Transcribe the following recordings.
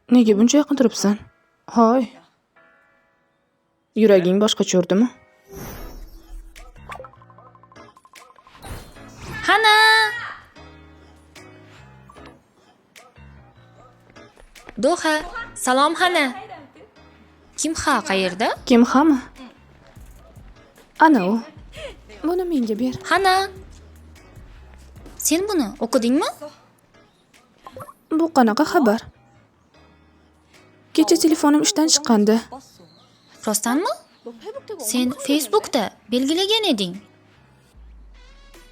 Nega buncha yaqin turibsan? Hoy. Yuraging boshqacha urdimi? Hana! Doha, salom Hana. Kim qayerda? Kim xami? Ana u. Buni menga ber. Hana. Sen buni o'qidingmi? Bu qanaqa xabar? Kecha telefonim ishdan chiqqandi. Rostdanmi? Sen Facebookda belgilagan eding.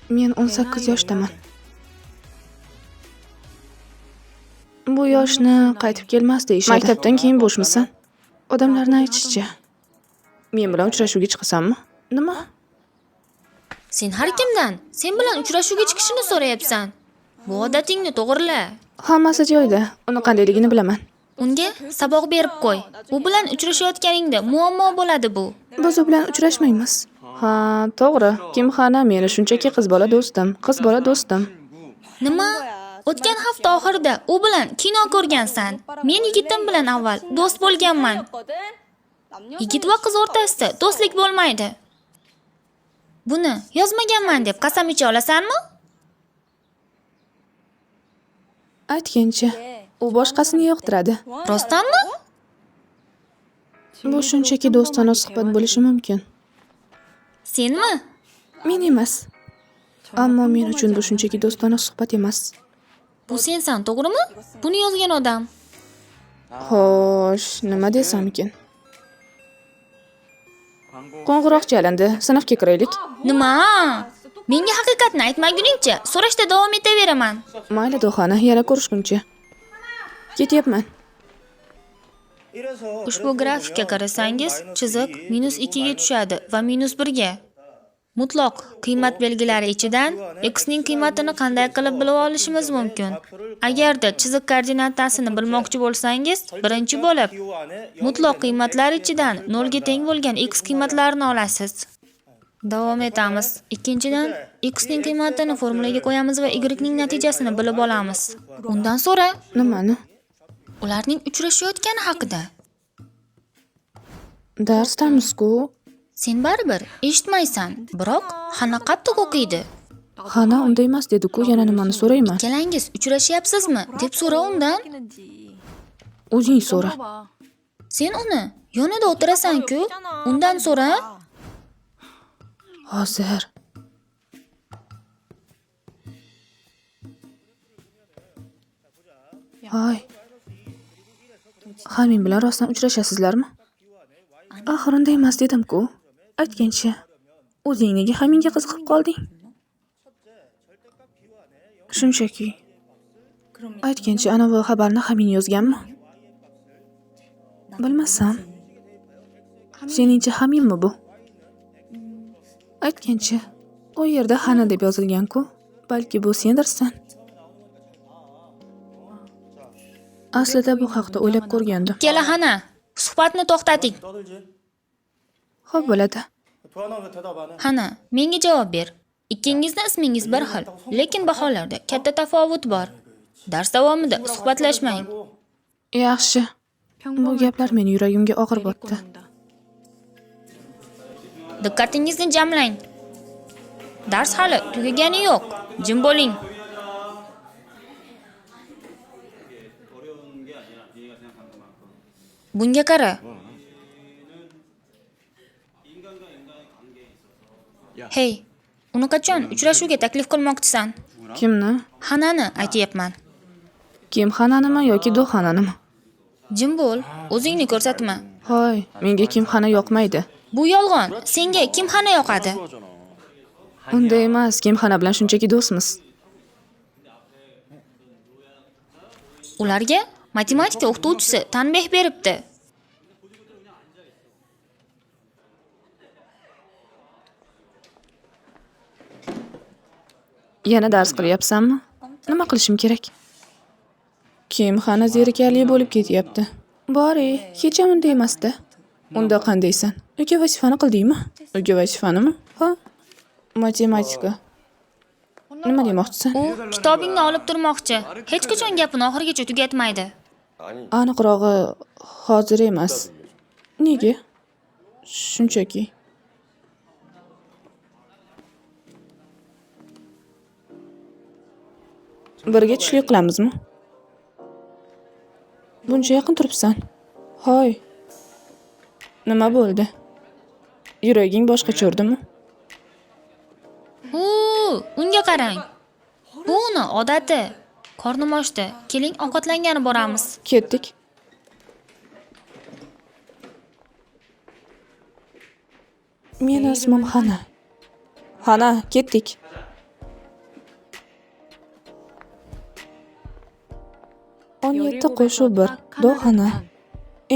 Men 18 yoshdaman. Bu yoshni qaytib kelmas deyishadi. Maktabdan keyin bo'shmisan? Odamlarning aytishicha. Men bilan uchrashuvga chiqasanmi? Nima? Sen har kimdan sen bilan uchrashuvga chiqishini so'rayapsan. Bu odatingni to'g'rila. Hammasi joyida. Uni qandayligini bilaman. Unga saboq berib qo'y. U bilan uchrashayotganingda muammo bo'ladi bu. Biz u bilan uchrashmaymiz. Ha, to'g'ri. Kim xana meni shunchaki qiz bola do'stim. Qiz bola do'stim. Nima? O'tgan hafta oxirida u bilan kino ko'rgansan. Men yigitim bilan avval do'st bo'lganman. Yigit va qiz o'rtasida do'stlik bo'lmaydi. Buni yozmaganman deb qasam icha olasanmi? Aytgancha, u boshqasini yoqtiradi. Rostdanmi? Bu shunchaki do'stona suhbat bo'lishi mumkin. Senmi? Men emas. Ammo men uchun bu shunchaki do'stona suhbat emas. Bu sensan, to'g'rimi? Buni yozgan odam. Xo'sh, nima desamkin? Qo'ng'iroq chalindi. Sinfga kiraylik. Nima? Menga haqiqatni aytmaguningcha so'rashda davom etaveraman. Mayli Do'xani, yana ko'rishguncha. Ketyapman. Ushbu grafikka qarasangiz, chiziq -2 ga tushadi va -1 ga. Mutlaq qiymat belgilari ichidan x ning qiymatini qanday qilib bilib olishimiz mumkin? Agarda chiziq koordinatasini bilmoqchi bo'lsangiz, birinchi bo'lib mutlaq qiymatlar ichidan 0 ga teng bo'lgan x qiymatlarini olasiz. Davom etamiz. Ikkinchidan, x ning qiymatini formulaga qo'yamiz va y ning natijasini bilib olamiz. Undan so'ra, Nimani? ularning uchrashayotgani haqida. Darsdamizku. Sen baribir eshitmaysan, biroq Hana qattiq o'qiydi. Xana unday emas dedi-ku, yana nimani so'rayman? Ikkalangiz uchrashyapsizmi deb so'ra undan. O'zing so'ra. Sen uni yonida o'tirasan-ku, undan so'ra. Hozir. Hoy. Hamin bilan rostdan uchrashasizlarmi? Axir unday emas dedim-ku. Aytgancha, o'zing nega Haminga qiziqib qolding? Shunchaki. Aytgancha, ana bu xabarni Hamin yozganmi? Bilmasam. Seningcha Haminmi bu? Aytgancha, u yerda Hana deb yozilgan-ku. Balki bu sendirsan. Aslida bu haqda o'ylab ko'rgandim. Ikkala Hana, suhbatni to'xtating. Xo'p bo'ladi. Hana, menga javob ber. Ikkingizni ismingiz bir xil, lekin baholarda katta tafovut bor. Dars davomida suhbatlashmang. Yaxshi. Bu gaplar meni yuragimga og'ir botdi. Diqqatingizni jamlang. Dars hali tugagani yo'q. Jim bo'ling. Bunga qara. Hey, uni qachon uchrashuvga taklif qilmoqchisan? Kimni? Hanani aytayapman. Kim Hananimi yoki Do'xananimi? Jim bo'l, o'zingni ko'rsatma. Hoy, menga Kim Xana yoqmaydi. Bu yolg'on. Senga kim Hana yoqadi? Unday emas, Kim Xana bilan shunchaki do'stmiz. Ularga matematika o'qituvchisi tanbeh beribdi. Yana dars qilyapsanmi? Nima qilishim kerak? Kim Xana zerikarli bo'lib ketyapti. Bori, hech ham unday emas-da. Unda qandaysan? Uyga vazifani qildingmi? Uyga vazifanimi? Ha? Matematika. Nima demoqchisan? U kitobingni olib turmoqchi. Hech qachon gapini oxirigacha tugatmaydi. Aniqrog'i hozir emas. Nega? Shunchaki. Birga tushlik qilamizmi? Buncha yaqin turibsan. Hoy. Nima bo'ldi? Yuraging boshqacha urdimi? Unga qarang. Bu uni odati. Qornim ochdi. Keling, ovqatlangani boramiz. Ketdik. Meni ismim Xana. Xana, ketdik. o'n yetti qo'shuv bir. Do'xana.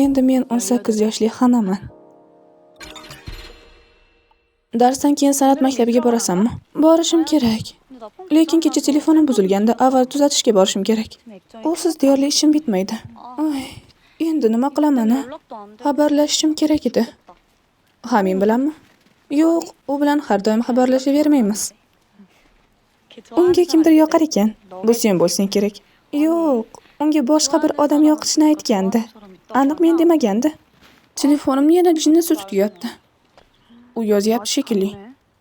Endi men 18 yoshli Xanaman. Darsdan keyin san'at maktabiga borasanmi? Borishim kerak. Lekin kecha telefonim buzilganda avval tuzatishga borishim kerak. Usiz deyarli ishim bitmaydi. Ay, endi nima qilaman? Xabarlashishim kerak edi. Hamin bilanmi? Yo'q, u bilan har doim xabarlashavermaymiz. Unga kimdir yoqar ekan. Bu sen bo'lsang kerak. Yo'q, unga boshqa bir odam yoqishini aytgandi. Aniq men demagandi. Telefonimni yana jinnisi tutyapti. U yozyapti shekilli.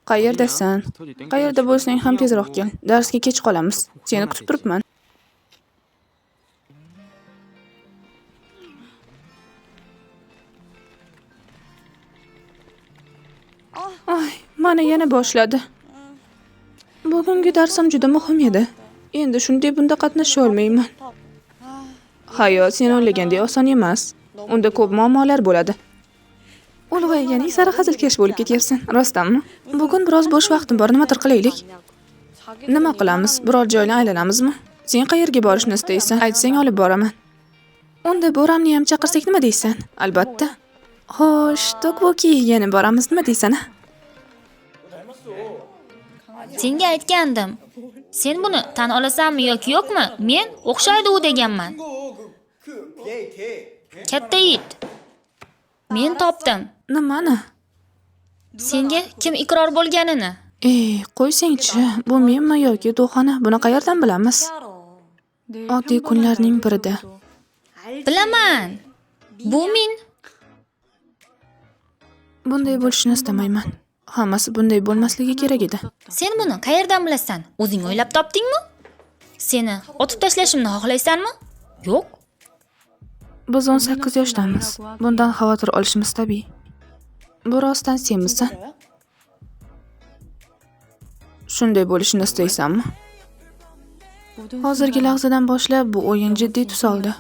Qayerdasan? Qayerda bo'lsang ham tezroq kel. Darsga kech qolamiz. Seni kutib turibman. Ay, mana yana boshladi. Bugungi darsim juda muhim edi. Endi shunday bunda qatnasha olmayman. Hayot sen o'ylagandek oson emas. Unda ko'p muammolar bo'ladi. Ulg'ayganing sari hazilkash bo'lib ketyapsan. Rostdanmi? Bugun biroz bo'sh vaqtim bor, nimadir qilaylik. Nima qilamiz? Biror joyni aylanamizmi? Sen qayerga borishni istaysan? Aytsang olib boraman. Unda Boramni ham chaqirsak nima deysan? Albatta. Xo'sh, Tokboki yana boramiz, nima deysan? Senga aytgandim. Sen buni tan olasanmi yoki yo'qmi? Men o'xshaydi u deganman. Katta it. Men topdim. Nimani? Senga kim iqror bo'lganini? Qo'ysang-chi, bu menmi yoki Do'xana? Buni qayerdan bilamiz? Oddiy kunlarning birida. Bilaman. Bu men. Bunday bo'lishini istamayman. Hammasi bunday bo'lmasligi kerak edi. Sen buni qayerdan bilasan? O'zing o'ylab topdingmi? Seni otib tashlashimni xohlaysanmi? Yo'q. Biz 18 yoshdamiz. Bundan xavotir olishimiz tabiiy. Bu rostdan senmisan? Shunday bo'lishini istaysanmi? Hozirgi lahzadan boshlab bu o'yin jiddiy tus oldi.